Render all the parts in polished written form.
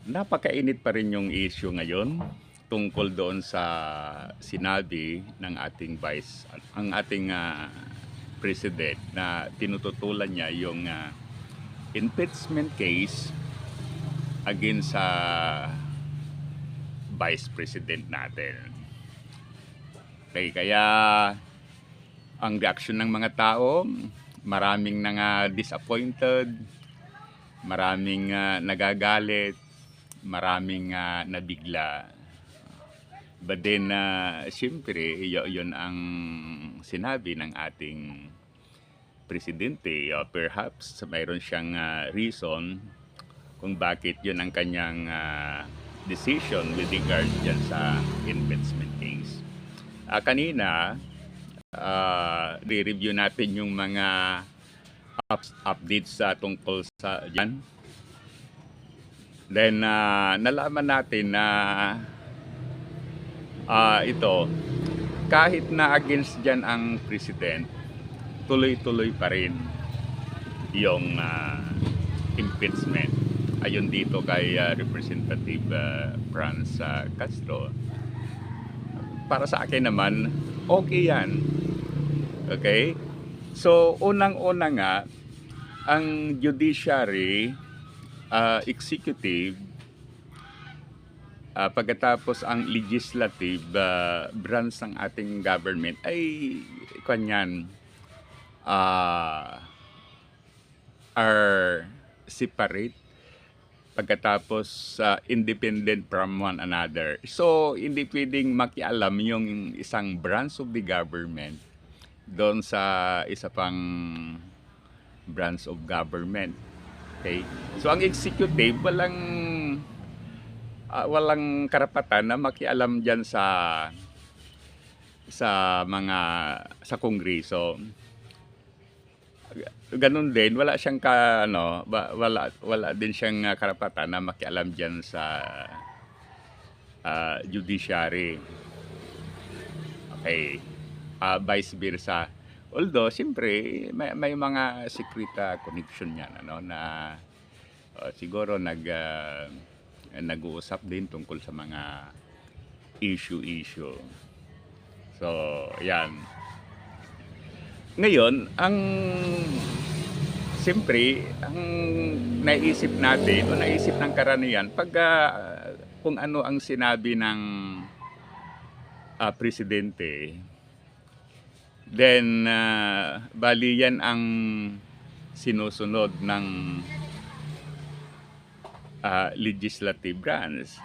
Napakainit pa rin yung issue ngayon tungkol doon sa sinabi ng ating ang ating president na tinututulan niya yung impeachment case against sa vice president natin. Okay, kaya ang reaksyon ng mga tao, maraming disappointed, maraming nagagalit, maraming nabigla. But then, siyempre, yun ang sinabi ng ating presidente. Perhaps mayroon siyang reason kung bakit yun ang kanyang decision with regard dyan sa impeachment case. Kanina, re-review natin yung mga updates tungkol sa dyan. Then, nalaman natin na ito, kahit na against dyan ang president, tuloy-tuloy pa rin yung impeachment. Ayon dito kay Representative Franz Castro. Para sa akin naman, okay yan. Okay? So, unang-una nga, ang judiciary, executive, pagkatapos ang legislative branch ng ating government ay kanyan are separate, pagkatapos independent from one another. So hindi pwedeng makialam yung isang branch of the government doon sa isa pang branch of government. Okay? So ang executive walang karapatan na makialam diyan sa kongreso. Ganun din, wala siyang wala din siyang karapatan na makialam diyan sa judiciary. Okay. Vice versa. Although siyempre may mga secret connection yan na siguro nag-uusap din tungkol sa mga issue. So, yan. Ngayon, siyempre, ang naisip natin o naisip ng karamihan pag kung ano ang sinabi ng presidente, then bali yan ang sinusunod ng legislative branch.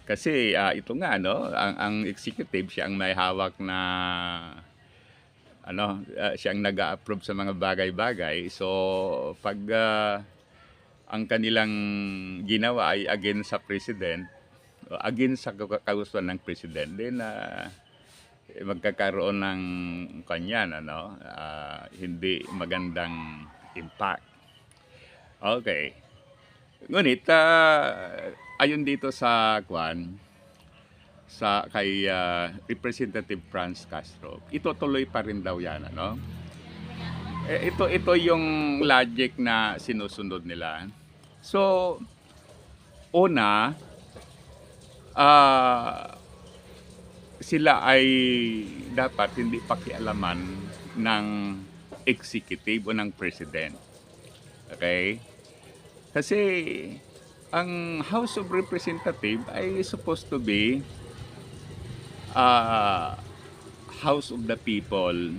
Kasi ito nga ang executive siya ang may hawak na siyang nag-a-approve sa mga bagay-bagay. So pag ang kanilang ginawa ay against sa president, against sa kagustuhan ng president, then magkakaroon ng kanyan hindi magandang impact. Okay. Ngunit ayon dito sa kay Representative Franz Castro, itutuloy pa rin daw yan ito yung logic na sinusunod nila. So una, sila ay dapat hindi pakialaman ng executive o ng president. Okay? Kasi ang House of Representatives ay supposed to be House of the People.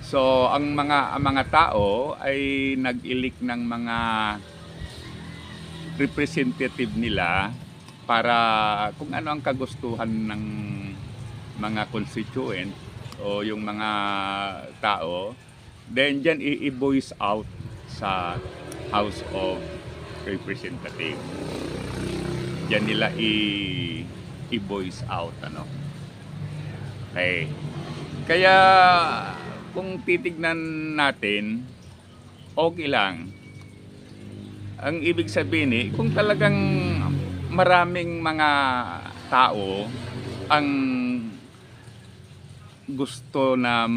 So ang mga tao ay nag-elect ng mga representative nila para kung ano ang kagustuhan ng mga constituent o yung mga tao, then dyan i-voice out sa House of Representatives. Diyan nila i-voice out Okay. Kaya kung titignan natin, okay lang. Ang ibig sabihin kung talagang maraming mga tao ang gusto na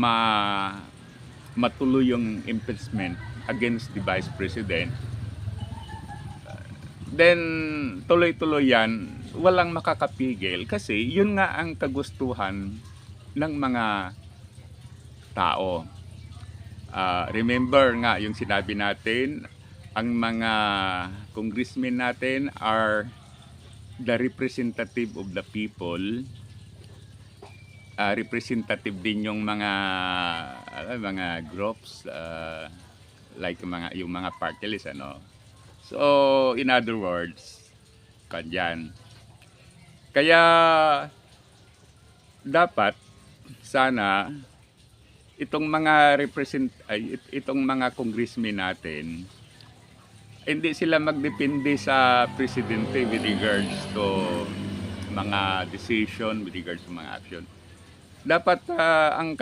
matuloy yung impeachment against the Vice President, then tuloy-tuloy yan, walang makakapigil kasi yun nga ang kagustuhan ng mga tao. Remember nga yung sinabi natin, ang mga congressmen natin are the representative of the people. Representative din yung mga groups, like yung mga party list, ano. So in other words, kanyan. Kaya dapat sana itong mga congressmen natin, hindi sila magdepende sa presidente with regards to mga decision, with regards to mga action. Dapat ang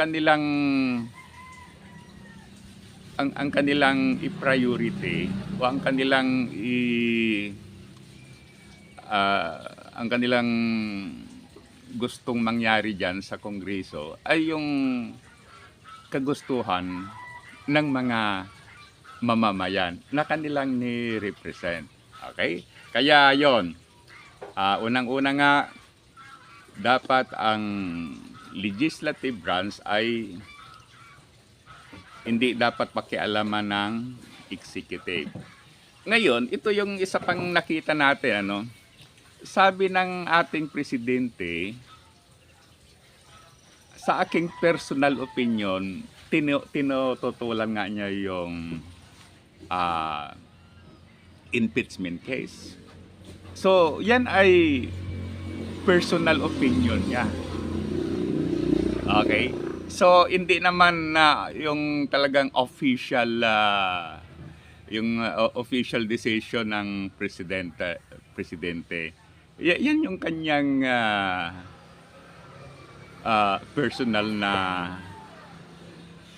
kanilang i-priority o ang kanilang gustong mangyari diyan sa Kongreso ay yung kagustuhan ng mga mamamayan na kanilang ni-represent. Okay? Kaya yon, unang-una nga, dapat ang legislative branch ay hindi dapat pakialaman ng executive. Ngayon, ito yung isa pang nakita natin, ano? Sabi ng ating presidente, sa aking personal opinion, tinututulan nga niya yung impeachment case. So, yan ay personal opinion niya. Okay? So, hindi naman na yung talagang official official decision ng presidente. Yan yung kanyang personal na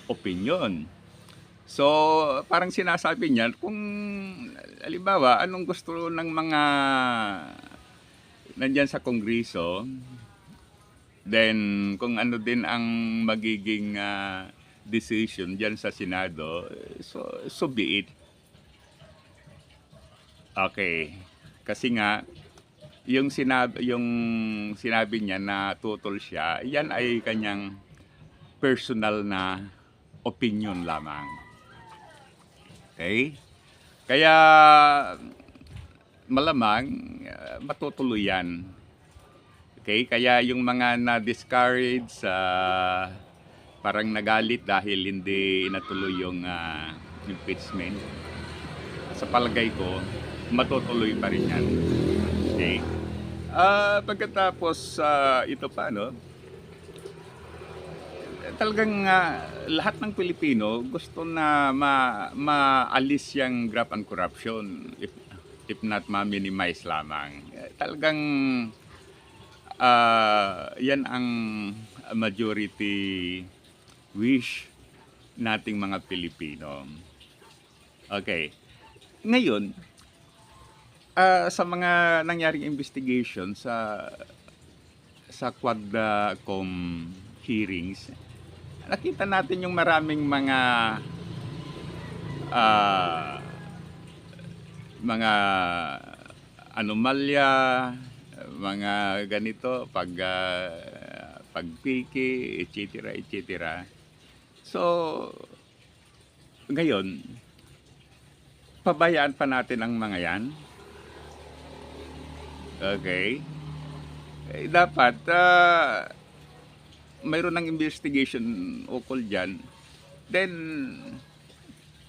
opinion. So, parang sinasabi niya, kung halimbawa, anong gusto ng mga nandyan sa Kongreso, then kung ano din ang magiging decision dyan sa Senado, so be it. Okay. Kasi nga, yung sinabi niya na tutol siya, yan ay kanyang personal na opinion lamang. Okay? Kaya malamang matutuloy yan. Okay? Kaya yung mga na-discourage, parang nagalit dahil hindi natuloy yung impeachment, sa palagay ko, matutuloy pa rin yan. Okay? Pagkatapos, ito pa, no? Talagang lahat ng Pilipino gusto na maalis yung graft and corruption, if not ma-minimize lamang. Talagang yan ang majority wish nating mga Pilipino. Okay. Ngayon, sa mga nangyaring investigation sa Quadcom hearings, nakita natin yung maraming mga anomalya, mga ganito, pagpiki, etc., etc. So, ngayon, pabayaan pa natin ang mga yan. Okay? Dapat, mayroon ng investigation ukol dyan. Then,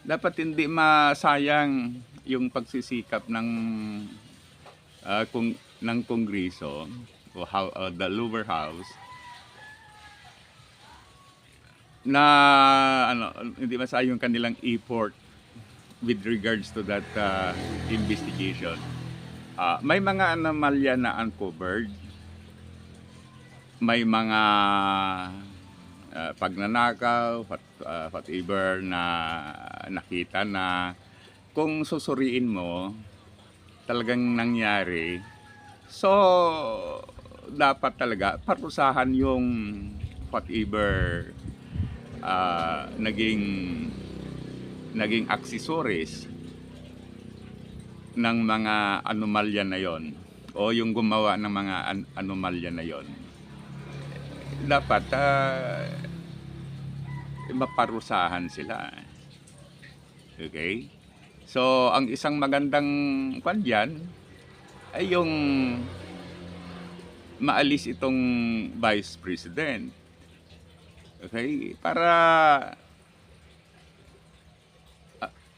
dapat hindi masayang yung pagsisikap ng Kongreso o the lower house na hindi masayang yung kanilang effort with regards to that investigation. May mga anomalya na uncovered, may mga pagnanakaw, whatever na nakita na kung susuriin mo, talagang nangyari. So, dapat talaga parusahan yung whatever naging accessories ng mga anomalya na yon o yung gumawa ng mga anomalya na yon, dapat maparusahan sila. Okay? So, ang isang magandang kwan dyan ay yung maalis itong Vice President. Okay? Para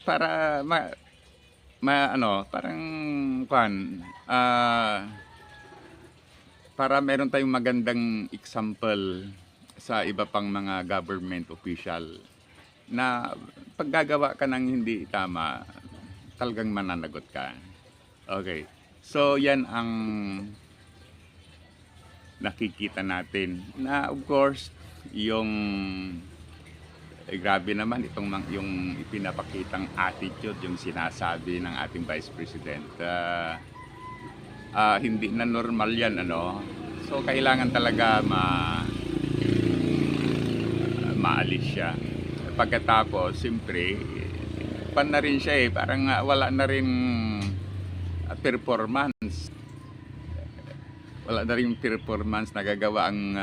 parang kwan, para meron tayong magandang example sa iba pang mga government official na paggagawa ka ng hindi tama, talagang mananagot ka. Okay. So, yan ang nakikita natin na of course yung grabe naman yung ipinapakitang attitude, yung sinasabi ng ating Vice President. Hindi na normal yan, ano. So kailangan talaga maalis siya. Pagkatapos, siyempre, pan na rin siya parang wala na rin performance. Wala na rin performance nagagawa ang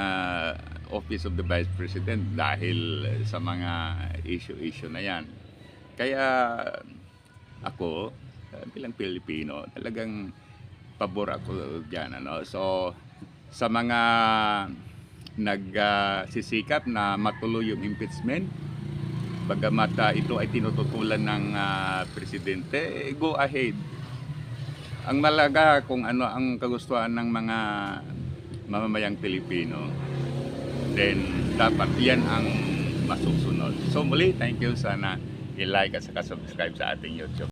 Office of the Vice President dahil sa mga issue na yan. Kaya ako, bilang Pilipino, talagang pabor ako dyan. Ano? So, sa mga nagsisikap na matuloy yung impeachment, bagamat ito ay tinututulan ng presidente, go ahead. Ang malaga kung ano ang kagustuhan ng mga mamamayang Pilipino, then dapat yan ang masusunod. So muli, thank you. Sana i-like at saka subscribe sa ating YouTube.